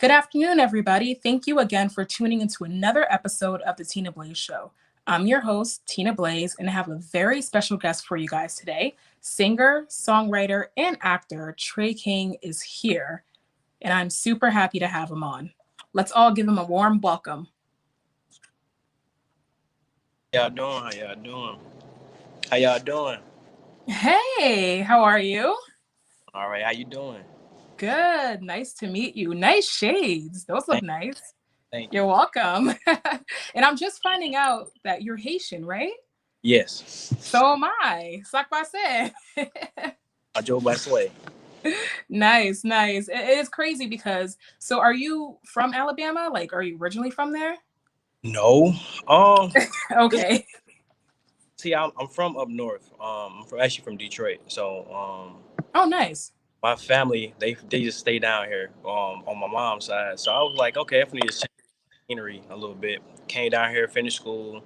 Good afternoon, everybody. Thank you again for tuning into another episode of the Tina Blaze Show. I'm your host, Tina Blaze, and I have a very special guest for you guys today. Singer, songwriter, and actor Tra Kyng is here, and I'm super happy to have him on. Let's all give him a warm welcome. Y'all doing? How y'all doing? How y'all doing? Hey, how are you? All right, how you doing? Good. Nice to meet you. Nice shades. Those look Thank, nice. thank You're you. welcome. And I'm just finding out that you're Haitian, right? Yes. So am I. Sac passe. I Joe by Sway. Nice, nice. It is crazy because, so are you from Alabama? Like, are you originally from there? No. Um. This, Okay. see, I'm from up north. Actually from Detroit. So Oh, nice. my family they just stay down here. On my mom's side. So I was like, okay, I need to change the scenery a little bit. Came down here, finished school,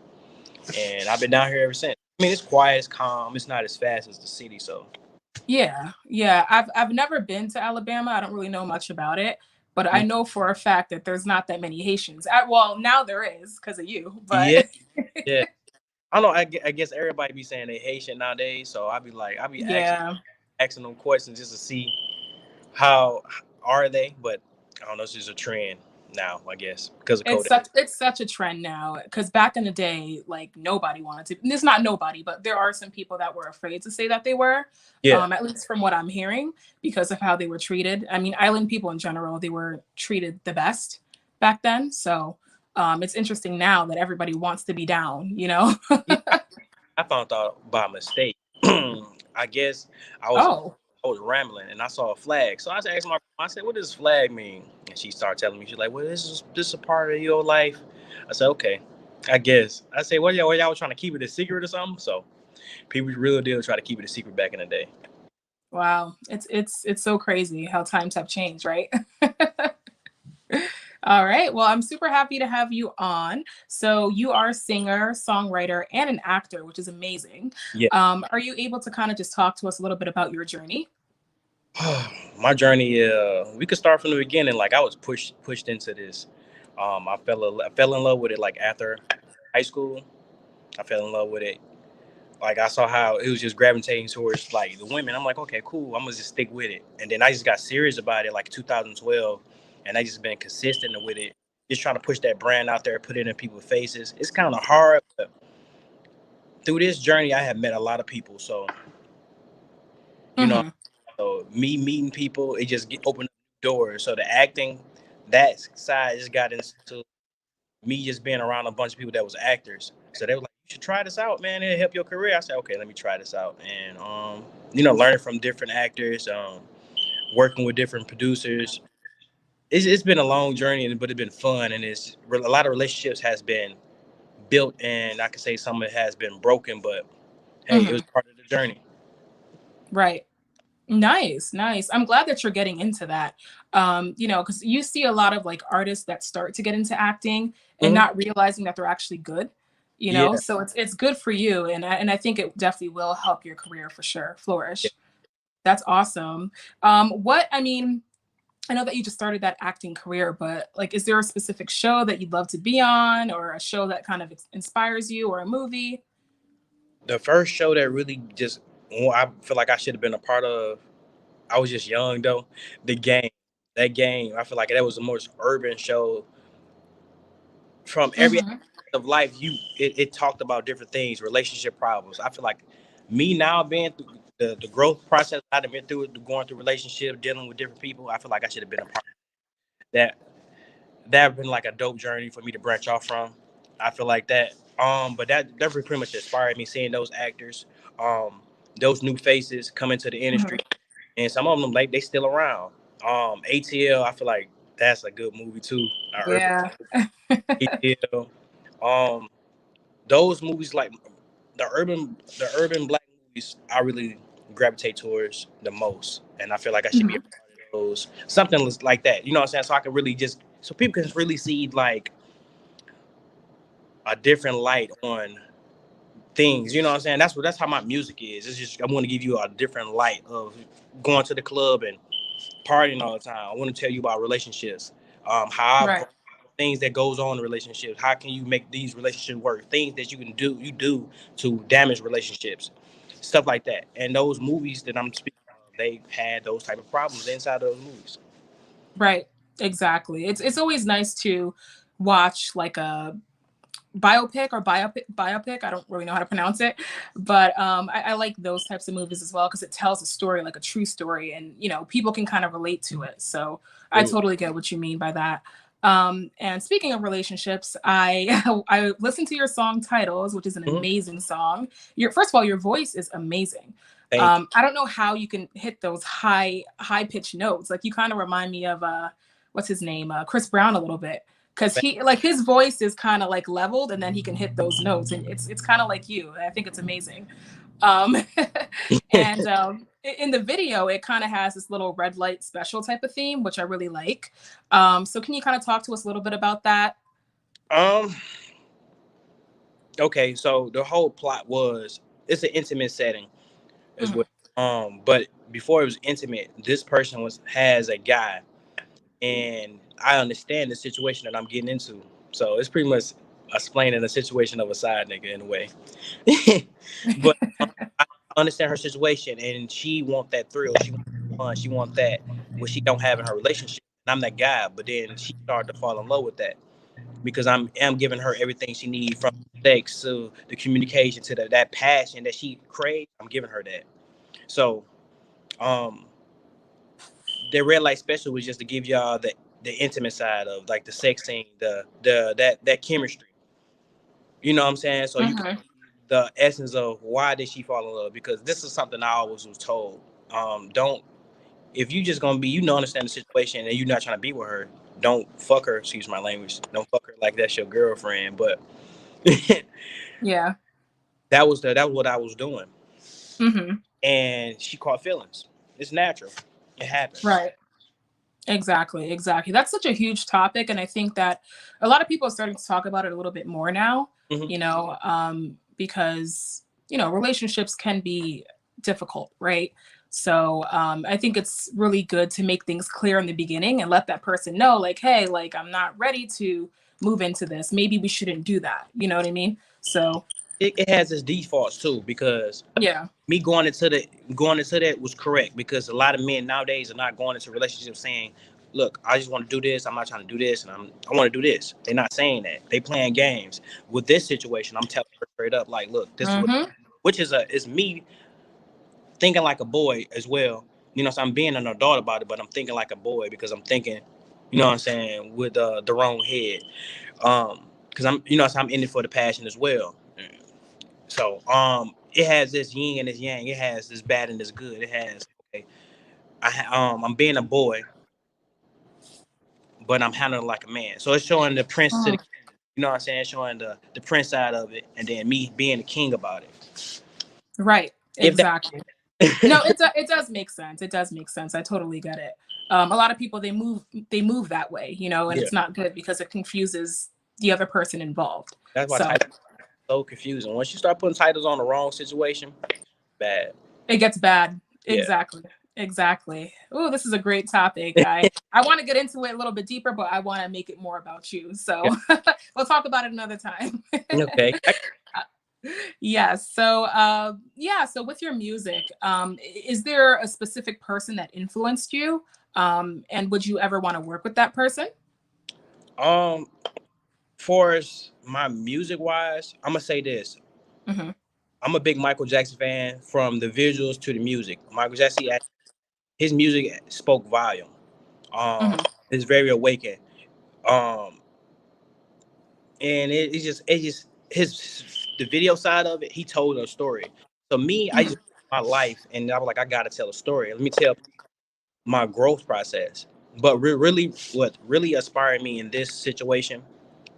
and I've been down here ever since. I mean, it's quiet, it's calm, it's not as fast as the city. So. Yeah, yeah. I've never been to Alabama. I don't really know much about it, but I know for a fact that there's not that many Haitians. Well, now there is because of you, but Yeah. Yeah. I don't know. I guess everybody be saying they Haitian nowadays, so I be yeah. asking them questions just to see how are they. But I don't know. It's just a trend now, I guess, because of It's Kodak. such a trend now because back in the day, like nobody wanted to. And it's not nobody, but there are some people that were afraid to say that they were. Yeah, At least from what I'm hearing, because of how they were treated. I mean, island people in general, they were treated the best back then. So it's interesting now that everybody wants to be down. You know? yeah. I found out by mistake. I guess I was Oh, I was rambling and I saw a flag, so I asked my mom, I said, "What does flag mean?" And she started telling me. She's like, "Well, this is a part of your life." I said, "Okay, I guess." I said, "What y'all was trying to keep it a secret or something?" So people really did try to keep it a secret back in the day. wow! It's so crazy how times have changed, right? All right. Well, I'm super happy to have you on. So, you are a singer, songwriter, and an actor, which is amazing. Yeah. Are you able to kind of just talk to us a little bit about your journey? My journey, we could start from the beginning. Like I was pushed into this. I fell in love with it like after high school. I fell in love with it. Like I saw how it was just gravitating towards like the women. I'm like, okay, cool. I'm gonna just stick with it. And then I just got serious about it like 2012, and I just been consistent with it. Just trying to push that brand out there, put it in people's faces. It's kind of hard, but through this journey, I have met a lot of people. So you know, Hmm. so me meeting people, it just opened doors. So the acting, that side just got into me just being around a bunch of people that was actors. So they were like, "You should try this out, man. It'll help your career." I said, "Okay, let me try this out." And learning from different actors, working with different producers. It's been a long journey, but it's been fun, and it's a lot of relationships has been built, and I can say some of it has been broken, but hey, it was Hmm. part of the journey. Right. Nice, nice. I'm glad that you're getting into that. Because you see a lot of like artists that start to get into acting and Hmm. not realizing that they're actually good. Yeah. So it's good for you, and I think it definitely will help your career for sure flourish. That's awesome. What I mean, I know that you just started that acting career, but like, is there a specific show that you'd love to be on, or a show that kind of inspires you, or a movie? The first show that really just I feel like I should have been a part of. I was just young though. The game, that game, I feel like that was the most urban show from every aspect Hmm. of life. It talked about different things, relationship problems. I feel like me now being through the growth process I've been through, going through relationship, dealing with different people. I feel like I should have been a part of that. That have been like a dope journey for me to branch off from. I feel like that. But that definitely pretty much inspired me seeing those actors, um, those new faces come into the industry, Hmm. and some of them like they still around. ATL, I feel like that's a good movie too. Urban Yeah. ATL. Um, those movies like the urban black movies, I really gravitate towards the most, and I feel like I should be a Mhm. part of those. Something like that, you know what I'm saying? So I can really just so people can really see like a different light on things. You know what I'm saying? That's how my music is. It's just I want to give you a different light of going to the club and partying all the time. I want to tell you about relationships. how Right. things that goes on in relationships. How can you make these relationships work? Things that you do to damage relationships, stuff like that. And those movies that I'm speaking of, they had those type of problems inside of those movies. Right. Exactly. It's always nice to watch like a biopic. I don't really know how to pronounce it, but I like those types of movies as well because it tells a story, like a true story, and people can kind of relate to it. So I Really. totally get what you mean by that. And speaking of relationships, I I listened to your song Titles, which is an Mhm. amazing song. Your first of all, your voice is amazing. Thank I don't know how you can hit those high pitched notes. Like you kind of remind me of what's his name, Chris Brown a little bit because you. he like his voice is kind of like leveled and then he can hit those notes and it's kind of like you. I think it's amazing. um and in the video it kind of has this little red light special type of theme which I really like. So can you kind of talk to us a little bit about that? um. Okay, so the whole plot was it's an intimate setting as well. Hmm. But before it was intimate, this person has a guy, and I understand the situation that I'm getting into. So it's pretty much explaining the situation of a side nigga in a way. But I understand her situation, and she want that thrill. She want fun. She want that what she don't have in her relationship. And I'm that guy, but then she started to fall in love with that because I'm giving her everything she needs from sex to the communication to that passion that she craves. I'm giving her that. So um the red light special was just to give y'all the intimate side of like the sex scene, that chemistry. You know what I'm saying? So you can Hmm. see the essence of why did she fall in love, because this is something I always was told. Don't if you just gonna be, understand the situation and you're not trying to be with her, don't fuck her. Excuse my language. Don't fuck her like that's your girlfriend. But Yeah. that was what I was doing, Hmm. and she caught feelings. It's natural. It happens. Right. Exactly, exactly. That's such a huge topic, and I think that a lot of people are starting to talk about it a little bit more now. Hmm. Because relationships can be difficult, right? So I think it's really good to make things clear in the beginning and let that person know, like, hey, like I'm not ready to move into this. Maybe we shouldn't do that. You know what I mean? So It has its defaults too, because yeah. me going into that was correct, because a lot of men nowadays are not going into relationships saying, "Look, I just want to do this. I'm not trying to do this, and I want to do this." They're not saying that. They playing games. With this situation, I'm telling her straight up, like, "Look, this is what," Mm-hmm. which is me thinking like a boy as well. So I'm being an adult about it, but I'm thinking like a boy because I'm thinking, what I'm saying, with the wrong head. Because so I'm in it for the passion as well. So it has this yin and this yang. It has this bad and this good. It has, okay. I'm being a boy, but I'm handling like a man. So it's showing the prince to the, you know what I'm saying, showing the prince side of it, and then me being the king about it. Right. If that. Exactly. No, it does make sense. It does make sense. I totally get it. A lot of people they move that way, and Yeah, it's not good because it confuses the other person involved. that's why So titles are so confusing. Once you start putting titles on the wrong situation, bad. it gets bad. Yeah. Exactly. Exactly. Oh, this is a great topic. I want to get into it a little bit deeper, but I want to make it more about you. Yeah. So we'll talk about it another time. Okay. Yes. So, yeah. So, with your music, is there a specific person that influenced you? And would you ever want to work with that person? Um, for as my music wise, I'm gonna say this. Hmm. I'm a big Michael Jackson fan, from the visuals to the music. Michael Jackson, his music spoke volume. Um, Hmm. it's very awakened. Um, and it just his the video side of it. He told a story. So me, I Hmm. just my life, and I was like, I gotta tell a story. Let me tell my growth process. But really, what really inspired me in this situation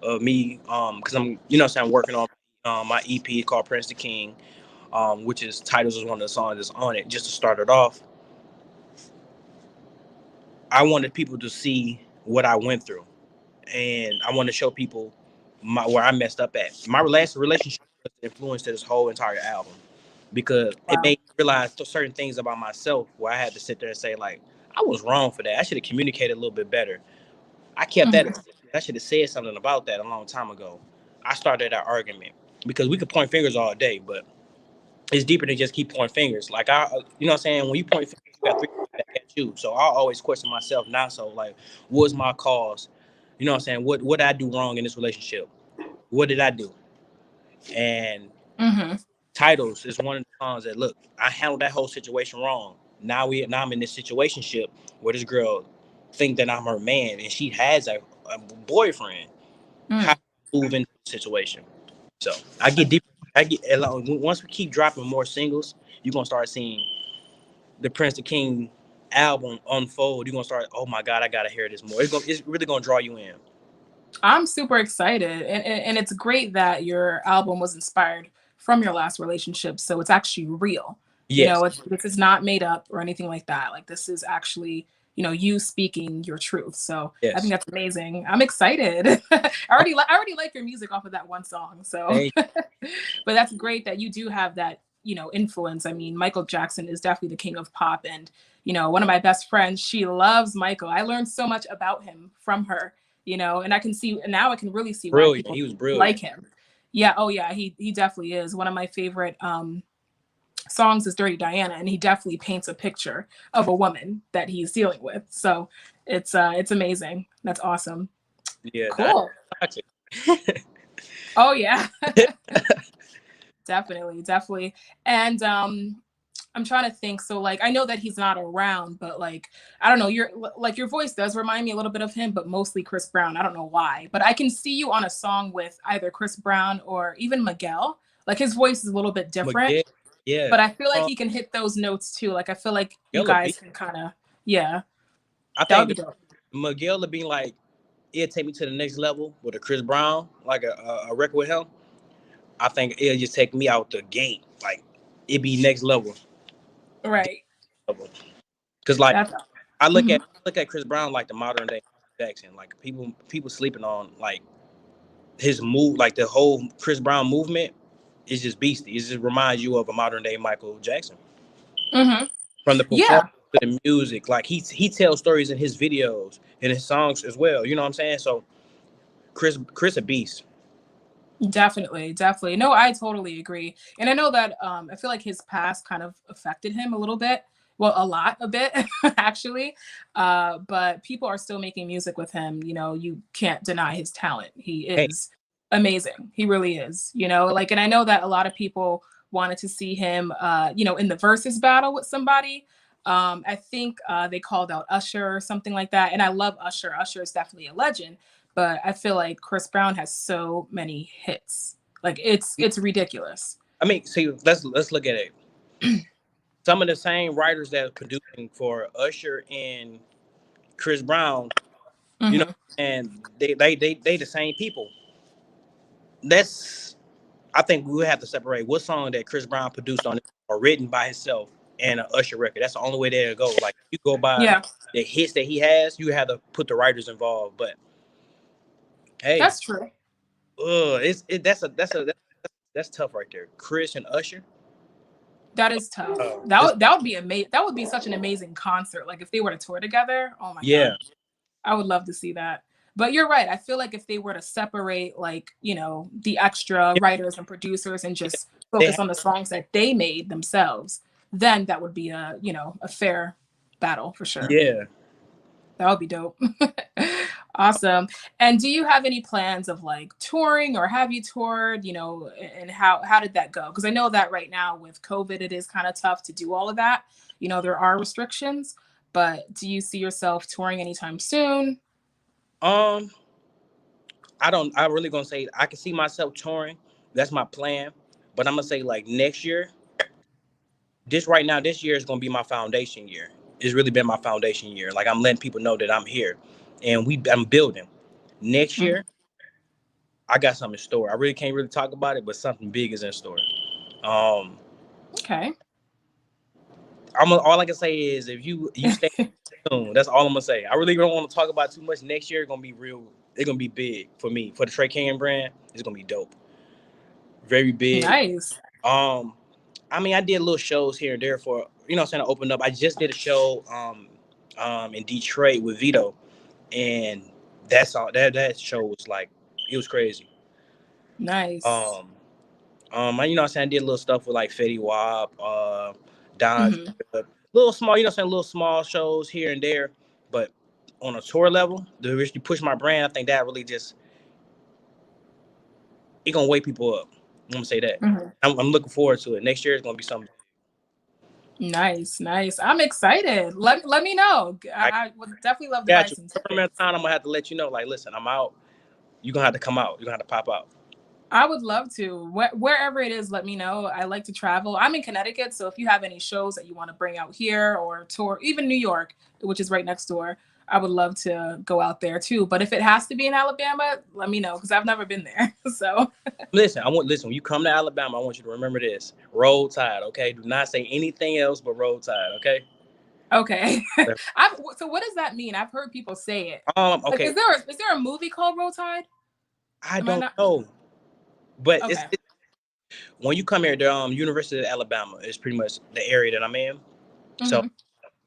of me, because I'm, so I'm working on my EP called Prince the King, which is Titles is one of the songs that's on it. Just to start it off, I wanted people to see what I went through, and I want to show people where I messed up at. My last relationship was the influence to this whole entire album, because it Wow. made me realize certain things about myself where I had to sit there and say, like, I was wrong for that. I should have communicated a little bit better. I kept that. Mhm. I should have said something about that a long time ago. I started that argument because we could point fingers all day, but it's deeper than just keep pointing fingers. Like you know what I'm saying? When you point fingers, you got three back at you. So I always question myself now. So like, what's my cause? You know what I'm saying? What did I do wrong in this relationship? What did I do? And Mhm. Titles is one of the songs that look, I handled that whole situation wrong. Now I'm in this situationship where this girl think that I'm her man and she has a boyfriend. How Mm. to move into the situation? So I get deep. Once we keep dropping more singles, you're gonna start seeing the Prince the King album unfold. You're gonna start. Oh my God, I gotta hear this more. It's really gonna draw you in. I'm super excited, and it's great that your album was inspired from your last relationship, so it's actually real. You Yes, know, this is not made up or anything like that. Like this is actually, you speaking your truth. So I think yes. that's amazing. I'm excited. I already like your music off of that one song. So, Hey, but that's great that you do have that, influence. I mean, Michael Jackson is definitely the king of pop, and one of my best friends, she loves Michael. I learned so much about him from her, and I can see now, I can really see why brilliant. people He was like brilliant. him. Yeah, oh yeah, he definitely is. One of my favorite songs is Dirty Diana, and he definitely paints a picture of a woman that he's dealing with. So it's amazing. That's awesome. Yeah, Cool. toxic. Oh yeah. Definitely, definitely. And I'm trying to think. So like I know that he's not around, but like I don't know, your voice does remind me a little bit of him, but mostly Chris Brown. I don't know why. But I can see you on a song with either Chris Brown or even Miguel. Like his voice is a little bit different, Miguel, yeah. but I feel like Um, he can hit those notes too. Like I feel like you Miguel guys B. can kind of, yeah, I that would think be dope. Miguel would be like, it'd take me to the next level with a Chris Brown, like a record with him. I think it'll just take me out the gate. Like it'd be next level. Right. Because like That's I look mhm. at Chris Brown like the modern day Jackson. Like people sleeping on like his move, like the whole Chris Brown movement is just beastie. It just reminds you of a modern day Michael Jackson. Mhm. From the performance Yeah. to the music, like he tells stories in his videos and his songs as well. You know what I'm saying? So Chris a beast. Definitely, definitely. No, I totally agree. And I know that I feel like his past kind of affected him a little bit. Well, a bit actually. But people are still making music with him. You can't deny his talent. He Hey, is amazing. He really is. Like, and I know that a lot of people wanted to see him, in the versus battle with somebody. I think they called out Usher or something like that. And I love Usher. Usher is definitely a legend, but I feel like Chris Brown has so many hits. Like it's ridiculous. I mean, see, let's look at it. Some of the same writers that are producing for Usher and Chris Brown, you know, Hmm. and they the same people. That's I think we have to separate what song that Chris Brown produced on it or written by himself and an Usher record. That's the only way there to go. Like you go by Yeah, the hits that he has, you have to put the writers involved. But hey, that's true. it's that's tough right there. Chris and Usher. That is tough. That It's, that would be amazing. That would be such an amazing concert. Like if they were to tour together. Oh my god, yeah, I would love to see that. But you're right. I feel like if they were to separate, like the extra writers and producers and yeah, just they focus have, on the songs that they made themselves, then that would be a fair battle for sure. yeah. That would be dope. Awesome. And do you have any plans of like touring, or have you toured, and how did that go? Because I know that right now with COVID, it is kind of tough to do all of that. There are restrictions, but do you see yourself touring anytime soon? Um, I don't. I really gonna say I can see myself touring. That's my plan. But I'm gonna say like next year. This right now, this year is gonna be my foundation year. It's really been my foundation year. Like I'm letting people know that I'm here, and I'm building. Next Mhm. year, I got something in store. I really can't really talk about it, but something big is in store. Um, Okay. all I can say is if you stay tuned, that's all I'm gonna say. I really don't want to talk about too much. Next year, it's gonna be real. It's gonna be big for me for the Tra Kyng brand. It's gonna be dope, very big. Nice. Um, I mean, I did little shows here and there for what I'm saying. I opened up. I just did a show in Detroit with Vito, and that's all. That show was like, it was crazy. Nice. Um, you know what I'm saying, I did little stuff with like Fetty Wap, Don, Hmm. little small, you know what I'm saying, little small shows here and there, but on a tour level, to really push my brand, I think that really just, it gonna wake people up. I'm gonna say that. Hmm. I'm looking forward to it. Next year is gonna be something. Nice, nice. I'm excited. Let me know. I I would definitely love to buy got you. some Remember tickets. time, I'm gonna have to let you know. Like, listen, I'm out. You're gonna have to come out. You're gonna have to pop out. I would love to. Wherever it is, let me know. I like to travel. I'm in Connecticut, so if you have any shows that you want to bring out here or tour, even New York, which is right next door, I would love to go out there too. But if it has to be in Alabama, let me know because I've never been there. So Listen, listen. When you come to Alabama, I want you to remember this: Roadside. Okay, do not say anything else but Roadside. Okay. okay. So what does that mean? I've heard people say it. Like, Okay. is there a movie called Roadside? I Am I don't not? know, but Okay. it's when you come here, the University of Alabama is pretty much the area that I'm in. So Hmm.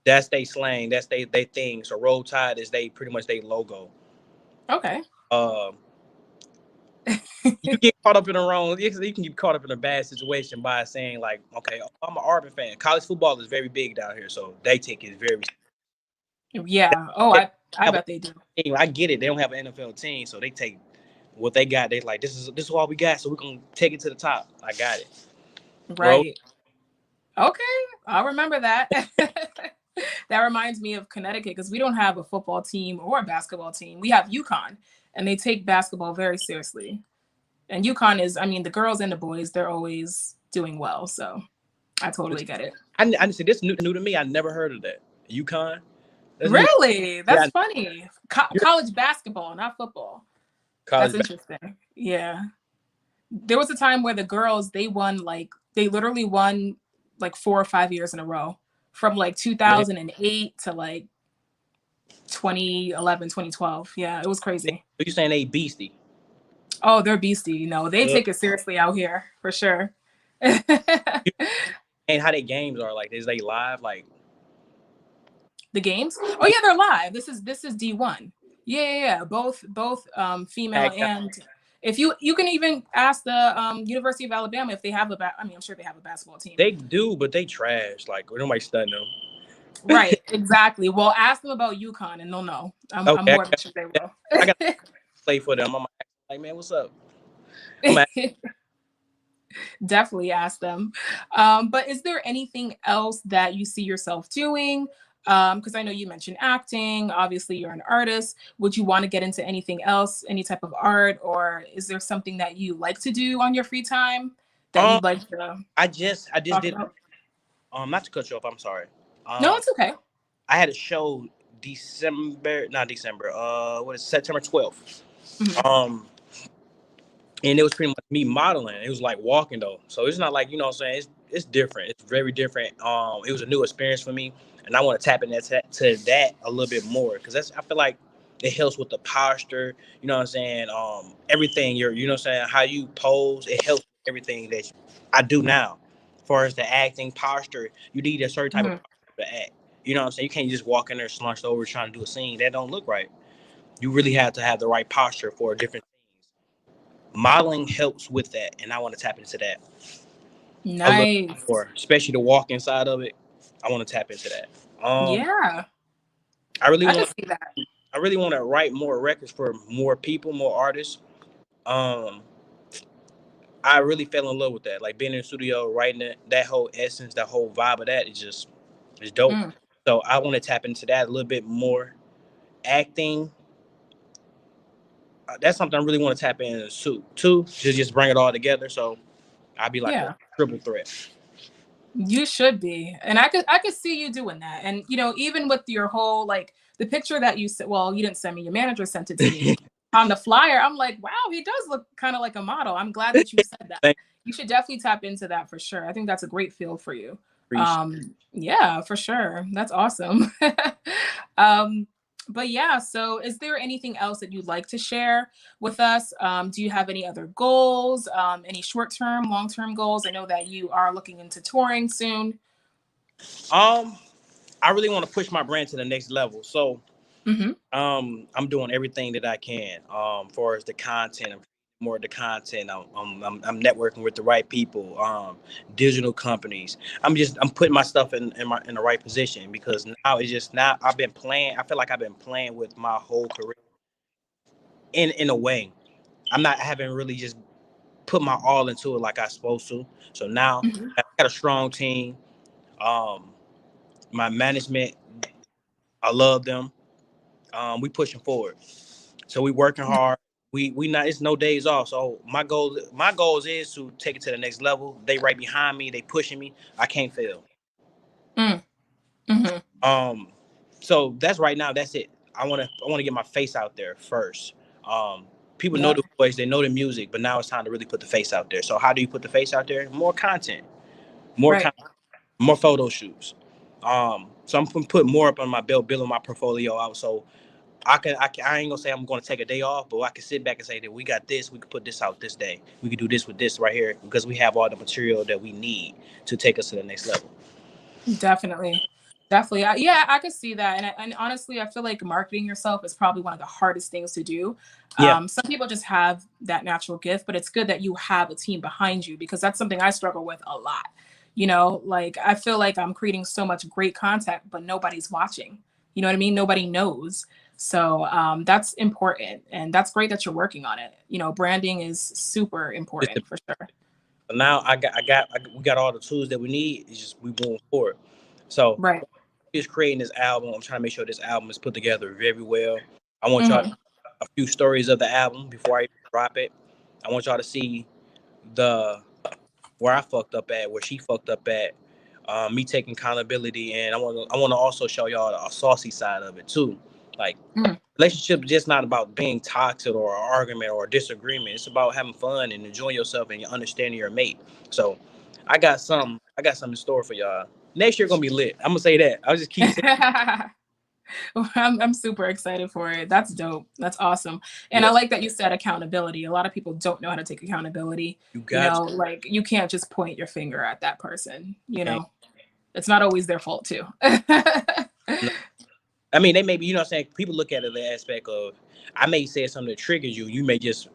that's they slang. That's they thing. So Roadside is they pretty much they logo. Okay. Um, you get caught up in the wrong. You can get caught up in a bad situation by saying like, okay, I'm an Auburn fan. College football is very big down here, so they take it very. Yeah. Oh, They I have bet they do. a team. I get it. They don't have an NFL team, so they take what they got. They like this is all we got, so we're gonna take it to the top. I got it. Road. Right. Okay, I'll remember that. That reminds me of Connecticut because we don't have a football team or a basketball team. We have UConn, and they take basketball very seriously. And UConn is, I mean, the girls and the boys, they're always doing well. So I totally get it. I see this new to me. I never heard of that. UConn. That's new. Really? Yeah, That's funny. you're College basketball, not football. That's college. interesting. Yeah. There was a time where the girls, they won they literally won like 4 or 5 years in a row from like Man, 2008 to like 2011, 2012. Yeah, it was crazy. you saying they beastie? Oh, they're beastie. They Uh, take it seriously out here for sure. and how they games are like? Is they live? Like, The games? Oh yeah, they're live. This is D1. Yeah, yeah, yeah. Both female tag and if you can even ask the University of Alabama if they have I mean, I'm sure they have a basketball team. they do, but they trash. Like, nobody studying them. Right, exactly. Well, ask them about UConn and they'll know. I'm Okay, more than sure they I got to will. play for them. I'm like, man, what's up? I'm at, Definitely ask them. But is there anything else that you see yourself doing? Because I know you mentioned acting. Obviously, you're an artist. Would you want to get into anything else, any type of art, or is there something that you like to do on your free time that um, you'd like to I just talk did. about? Not to cut you off. I'm sorry. No, Um, it's okay. I had a show not December. What is it, September 12th? Mhm. Um, and it was pretty much me modeling. It was like walking though, so it's not like, you know what I'm saying. It's different. It's very different. It was a new experience for me, and I want to tap in to that a little bit more because I feel like it helps with the posture. You know what I'm saying. Everything you know what I'm saying, how you pose. It helps with everything that I do now. As far as the acting posture, you need a certain type of Mhm. posture to act. You know what I'm saying. You can't just walk in there slunched over trying to do a scene that don't look right. You really have to have the right posture for different things. Modeling helps with that, and I want to tap into that a little Nice. more, especially the walk inside of it. I want to tap into that. Um, Yeah, I really I can want see that. I really want to write more records for more people, more artists. Um, I really fell in love with that, like being in the studio, writing it, that whole essence, that whole vibe of that is just is dope. Mm. So I want to tap into that a little bit more. Acting, that's something I really want to tap into too, to just bring it all together. So I'll be like a Yeah. triple threat. You should be. And I could see you doing that. And even with your whole the picture that you said, well, you didn't send me, your manager sent it to me on the flyer. I'm like, wow, he does look kind of like a model. I'm glad that you said that. Thank You should definitely tap into that for sure. I think that's a great field for you. you. Yeah, for sure. That's awesome. um but yeah, so is there anything else that you'd like to share with us? Do you have any other goals, any short-term, long-term goals? I know that you are looking into touring soon. Um, I really want to push my brand to the next level. So Mm-hmm. I'm doing everything that I can. For as the content, I'm more of the content. I'm networking with the right people. Digital companies. I'm putting my stuff in the right position because now it's just now I've been playing. I feel like I've been playing with my whole career in a way. I haven't really just put my all into it like I supposed to. So now Mm-hmm. I got a strong team. Um, my management, I love them. We pushing forward. So we working hard. We not it's no days off. So my goals is to take it to the next level. They right behind me. They pushing me. I can't fail. Mm-hmm. Um, so that's right now. That's it. I wanna get my face out there first. People know Yep. the voice. They know the music, but now it's time to really put the face out there. So how do you put the face out there? More content, more Right. content, more photo shoots. So I'm gonna put more up on my belt, building my portfolio out. So I ain't gonna say I'm gonna take a day off, but I can sit back and say that we got this. We can put this out this day. We can do this with this right here because we have all the material that we need to take us to the next level. Definitely. Definitely. Yeah, I could see that. And honestly, I feel like marketing yourself is probably one of the hardest things to do. Yeah, Some people just have that natural gift, but it's good that you have a team behind you because that's something I struggle with a lot. Like I feel like I'm creating so much great content, but nobody's watching. You know what I mean? Nobody knows. So that's important. And that's great that you're working on it. Branding is super important for sure. now we got all the tools that we need. It's just we moving forward. So Right. just creating this album. I'm trying to make sure this album is put together very well. I want y'all to Hmm. a few stories of the album before I drop it. I want y'all to see the where I fucked up at, where she fucked up at, me taking accountability, and I want to also show y'all a saucy side of it too. Like relationship is just not about being toxic or an argument or a disagreement. It's about having fun and enjoying yourself and understanding your mate. So I got something in store for y'all. Next year gonna be lit. I'm gonna say that. I'll just keep saying I'm super excited for it. That's dope. That's awesome. And I yes. like that you said accountability. A lot of people don't know how to take accountability. You got Like you can't just point your finger at that person. you. It's not always their fault too. I mean, they may be, you know what I'm saying? People look at it the aspect of, I may say something that triggers you. You may just,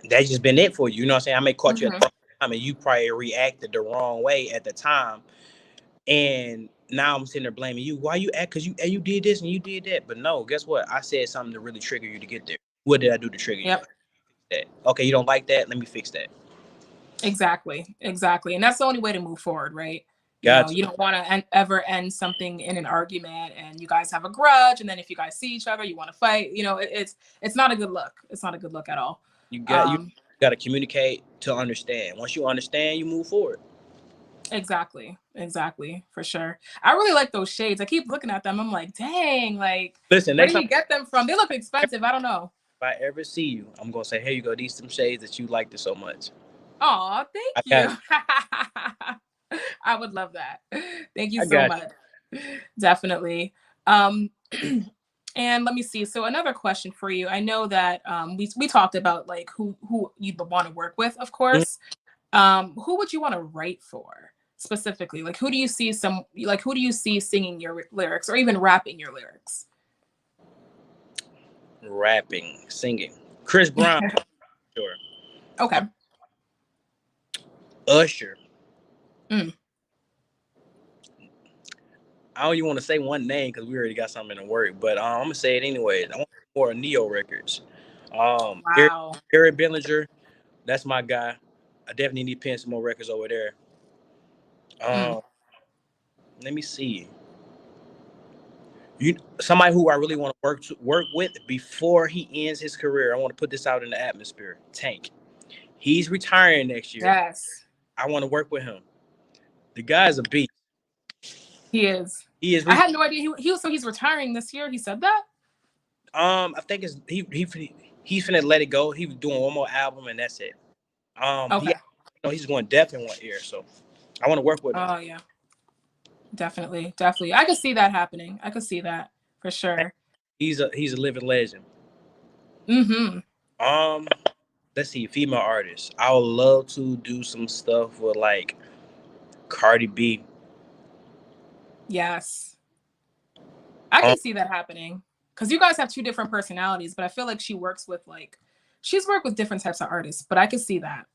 that's just been it for you. You know what I'm saying? I may caught you at Hmm. the wrong time and you probably reacted the wrong way at the time. And now I'm sitting there blaming you. Why you act? Because you did this and you did that. But no, guess what? I said something to really trigger you to get there. What did I do to trigger you? Yep. That. Okay, you don't like that? Let me fix that. Exactly. Exactly. And that's the only way to move forward, right? Gotcha. You don't want to ever end something in an argument and you guys have a grudge. And then if you guys see each other, you want to fight. It's not a good look. It's not a good look at all. You Um, got to communicate to understand. Once you understand, you move forward. Exactly. Exactly. For sure. I really like those shades. I keep looking at them. I'm like, dang, like, Listen, where next do time you get them from? They look expensive. I don't know. if I ever see you, I'm gonna say, "Here you go. These some shades that you liked it so much." Oh, thank I got you. I would love that. Thank you I so got much. Definitely. Um, and let me see. So another question for you. I know that we talked about like who you'd want to work with, of you. course. Who would you want to write for specifically? Like who do you see singing your lyrics or even rapping your lyrics? Rapping, singing. Chris Brown, sure. Okay. Usher. Mm, I don't even want to say one name because we already got something in the work, but I'm gonna say it anyways. I want more Neo records. Eric, wow. Eric Bellinger, that's my guy. I definitely need to pin some more records over there. Mm, Um, let me see. Somebody who I really want to work with before he ends his career. I want to put this out in the atmosphere. Tank. He's retiring next year. yes, I want to work with him. The guy's a beast. he is. He is. I had no idea he's retiring this year. He said that? I think he's finna let it go. He was doing one more album and that's it. Okay. He's going deaf in one ear, so I want to work with him. Oh yeah. Definitely. Definitely. I could see that happening. I could see that for sure. He's a living legend. Mm-hmm. Um, let's see, female artists. I would love to do some stuff with like Cardi B. Yes. I Um, can see that happening. because you guys have two different personalities, but I feel like she's worked with different types of artists, but I could see that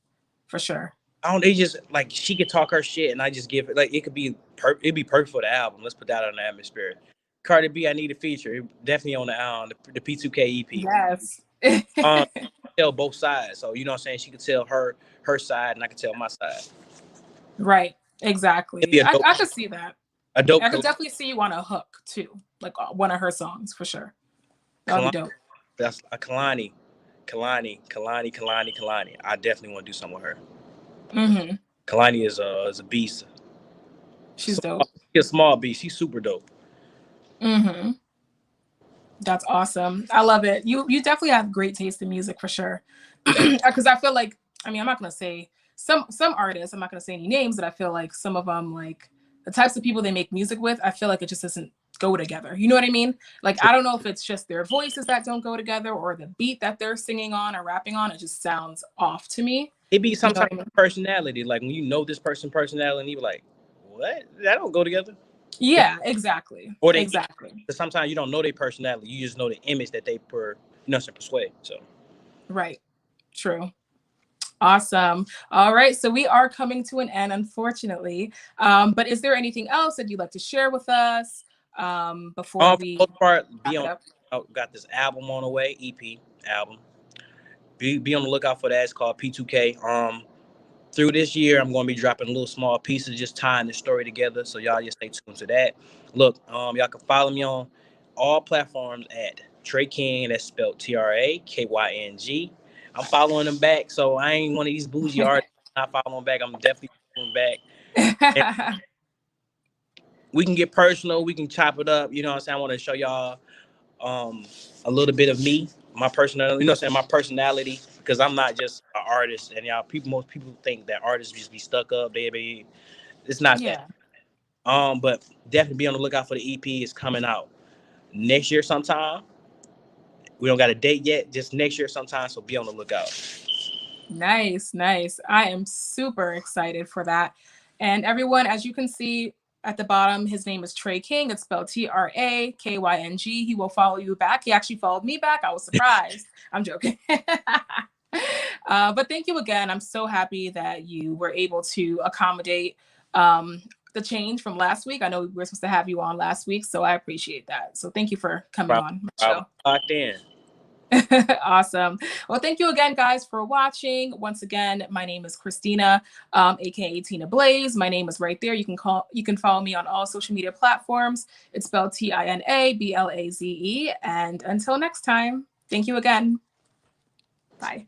for sure. I don't. They just like she could talk her shit, and I just give it like it could be it'd be perfect for the album. Let's put that on the atmosphere. Cardi B, I need a feature. Definitely on the album, the P2K EP. Yes. Tell both sides, so you know what I'm saying. She could tell her side, and I could tell my side. Right. It'd be Exactly. I could see that. a dope. I could definitely see you on a hook too, like one of her songs for sure. That would be dope. That's a Kalani. I definitely want to do something with her. Mm-hmm. Kalani is a beast. She's dope. She's a small beast. She's super dope. Mm-hmm. That's awesome. I love it. You definitely have great taste in music for sure. Because I feel like, I mean, I'm not gonna say some artists, I'm not gonna say any names, but I feel like some of them, like the types of people they make music with, I feel like it just doesn't go together. You know what I mean? Like, I don't know if it's just their voices that don't go together or the beat that they're singing on or rapping on. It just sounds off to me. It be sometimes personality. Like when you know this person's personality, you be like, what? That don't go together. Yeah, exactly. Or exactly. Because sometimes you don't know their personality. You just know the image that they persuade. So right. True. Awesome. All right. So we are coming to an end, unfortunately. But is there anything else that you'd like to share with us before we wrap it up? Got this album on the way, EP album. Be on the lookout for that. It's called P2K. Through this year, I'm going to be dropping little small pieces, just tying the story together. So y'all just stay tuned to that. Look, y'all can follow me on all platforms at Tra Kyng. That's spelled TraKyng. I'm following them back, so I ain't one of these bougie artists not following back. I'm definitely following back. We can get personal. We can chop it up. You know what I'm saying? I want to show y'all a little bit of me, my personality. You know what I'm saying? My personality, because I'm not just an artist. And most people think that artists just be stuck up, baby. It's not that. But definitely be on the lookout for the EP. It's coming out next year sometime. We don't got a date yet, just next year sometime, so be on the lookout. Nice. I am super excited for that. And everyone, as you can see at the bottom, his name is Tra Kyng. It's spelled TraKyng. He will follow you back. He actually followed me back. I was surprised. I'm joking. But thank you again. I'm so happy that you were able to accommodate the change from last week. I know we were supposed to have you on last week, so I appreciate that. So thank you for coming on my show. Locked in. Awesome. Well, thank you again, guys, for watching. Once again, my name is Christina, aka Tina Blaze. My name is right there. You can follow me on all social media platforms. It's spelled TINABLAZE. And until next time, thank you again. Bye.